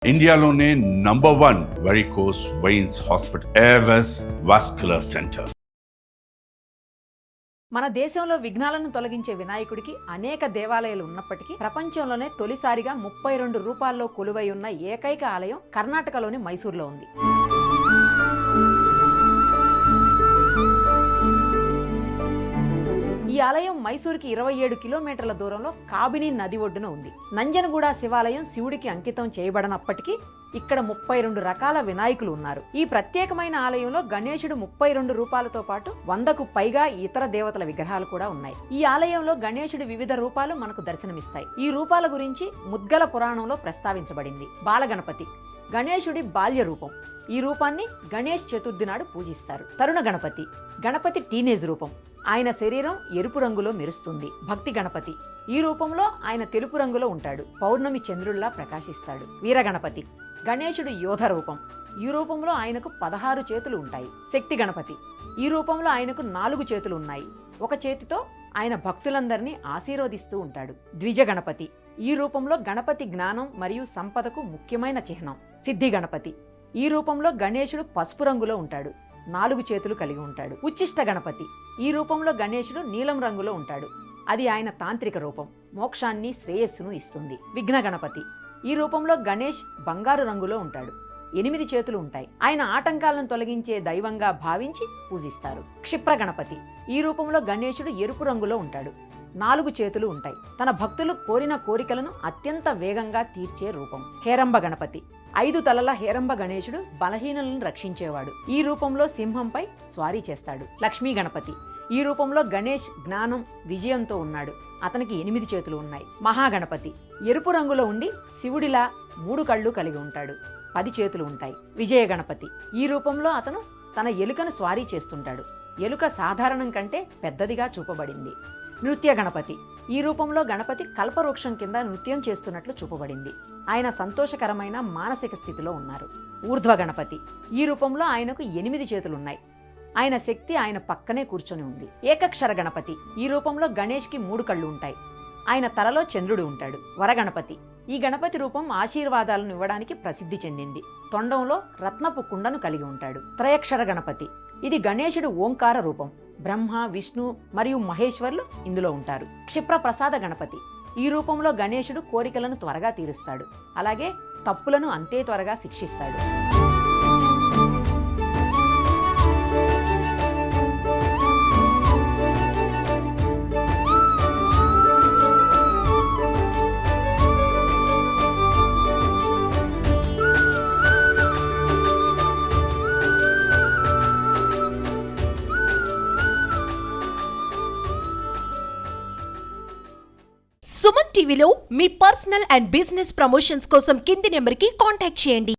ఇండియాలోనే #1 varicose veins hospital Avis vascular centre. మన దేశంలో విఘ్నాలను తొలగించే వినాయకుడికి అనేక దేవాలయాలు ఉన్నప్పటికీ ప్రపంచంలోనే తొలిసారిగా 32 రూపాల్లో కొలువై ఉన్న ఏకైక ఆలయం కర్ణాటకలోని మైసూర్లో ఉంది. ఈ ఆలయం మైసూరుకి 27 కిలోమీటర్ల దూరంలో కాబిని నది ఒడ్డున ఉంది. నంజనగూడ శివాలయం శివుడికి అంకితం చేయబడనప్పటికీ ఇక్కడ 32 రకాల వినాయకులు ఉన్నారు. ఈ ప్రత్యేకమైన ఆలయంలో గణేశుడు 32 రూపాలతో పాటు 100కు పైగా ఇతర దేవతల విగ్రహాలు కూడా ఉన్నాయి. ఈ ఆలయంలో గణేశుడి వివిధ రూపాలు మనకు దర్శనమిస్తాయి. ఈ రూపాల గురించి ముద్గల పురాణంలో ప్రస్తావించబడింది. బాలగణపతి గణేశుడి బాల్య రూపం. ఈ రూపాన్ని గణేష్ చతుర్థి నాడు పూజిస్తారు. తరుణ గణపతి గణపతి టీనేజ్ రూపం. ఆయన శరీరం ఎరుపు రంగులో మెరుస్తుంది. భక్తి గణపతి ఈ రూపంలో ఆయన తెలుపు రంగులో ఉంటాడు. పౌర్ణమి చంద్రుల్లా ప్రకాశిస్తాడు. వీరగణపతి గణేశుడి యోధ రూపం. ఈ రూపంలో ఆయనకు 16 చేతులు ఉంటాయి. శక్తి గణపతి ఈ రూపంలో ఆయనకు 4 చేతులు ఉన్నాయి. ఒక చేతితో ఆయన భక్తులందరినీ ఆశీర్వదిస్తూ ఉంటాడు. ద్విజ గణపతి ఈ రూపంలో గణపతి జ్ఞానం మరియు సంపదకు ముఖ్యమైన చిహ్నం. సిద్ధి గణపతి ఈ రూపంలో గణేశుడు పసుపు రంగులో ఉంటాడు. 4 చేతులు కలిగి ఉంటాడు. ఉచ్చిష్ట గణపతి ఈ రూపంలో గణేశుడు నీలం రంగులో ఉంటాడు. అది ఆయన తాంత్రిక రూపం. మోక్షాన్ని శ్రేయస్సును ఇస్తుంది. విఘ్న గణపతి ఈ రూపంలో గణేష్ బంగారు రంగులో ఉంటాడు. 8 చేతులు ఉంటాయి. ఆయన ఆటంకాలను తొలగించే దైవంగా భావించి పూజిస్తారు. క్షిప్ర గణపతి ఈ రూపంలో గణేశుడు ఎరుపు రంగులో ఉంటాడు. 4 చేతులు ఉంటాయి. తన భక్తులు కోరిన కోరికలను అత్యంత వేగంగా తీర్చే రూపం. హేరంబ గణపతి 5 తలల హేరంబ గణేశుడు బలహీనులను రక్షించేవాడు. ఈ రూపంలో సింహంపై స్వారీ చేస్తాడు. లక్ష్మీ గణపతి ఈ రూపంలో గణేష్ జ్ఞానం విజయంతో ఉన్నాడు. అతనికి 8 చేతులు ఉన్నాయి. మహాగణపతి ఎరుపు రంగులో ఉండి శివుడిలా 3 కళ్ళు కలిగి ఉంటాడు. 10 చేతులు ఉంటాయి. విజయ గణపతి ఈ రూపంలో అతను తన ఎలుకను స్వారీ చేస్తుంటాడు. ఎలుక సాధారణం కంటే పెద్దదిగా చూపబడింది. నృత్య గణపతి ఈ రూపంలో గణపతి కల్పవృక్షం కింద నృత్యం చేస్తున్నట్లు చూపబడింది. ఆయన సంతోషకరమైన మానసిక స్థితిలో ఉన్నారు. ఊర్ధ్వ గణపతి ఈ రూపంలో ఆయనకు 8 చేతులున్నాయి. ఆయన శక్తి ఆయన పక్కనే కూర్చొని ఉంది. ఏకక్షర గణపతి ఈ రూపంలో గణేష్కి 3 కళ్ళు ఉంటాయి. ఆయన తలలో చంద్రుడు ఉంటాడు. వరగణపతి ఈ గణపతి రూపం ఆశీర్వాదాలను ఇవ్వడానికి ప్రసిద్ధి చెందింది. తొండంలో రత్నపు కుండను కలిగి ఉంటాడు. త్రయక్షర గణపతి ఇది గణేశుడు ఓంకార రూపం. బ్రహ్మ, విష్ణు మరియు మహేశ్వర్లు ఇందులో ఉంటారు. క్షిప్ర ప్రసాద గణపతి ఈ రూపంలో గణేశుడు కోరికలను త్వరగా తీరుస్తాడు. అలాగే తప్పులను అంతే త్వరగా శిక్షిస్తాడు. సుమన్ టీవీలో మీ పర్సనల్ అండ్ బిజినెస్ ప్రమోషన్స్ కోసం కింది నెంబర్కి కాంటాక్ట్ చేయండి.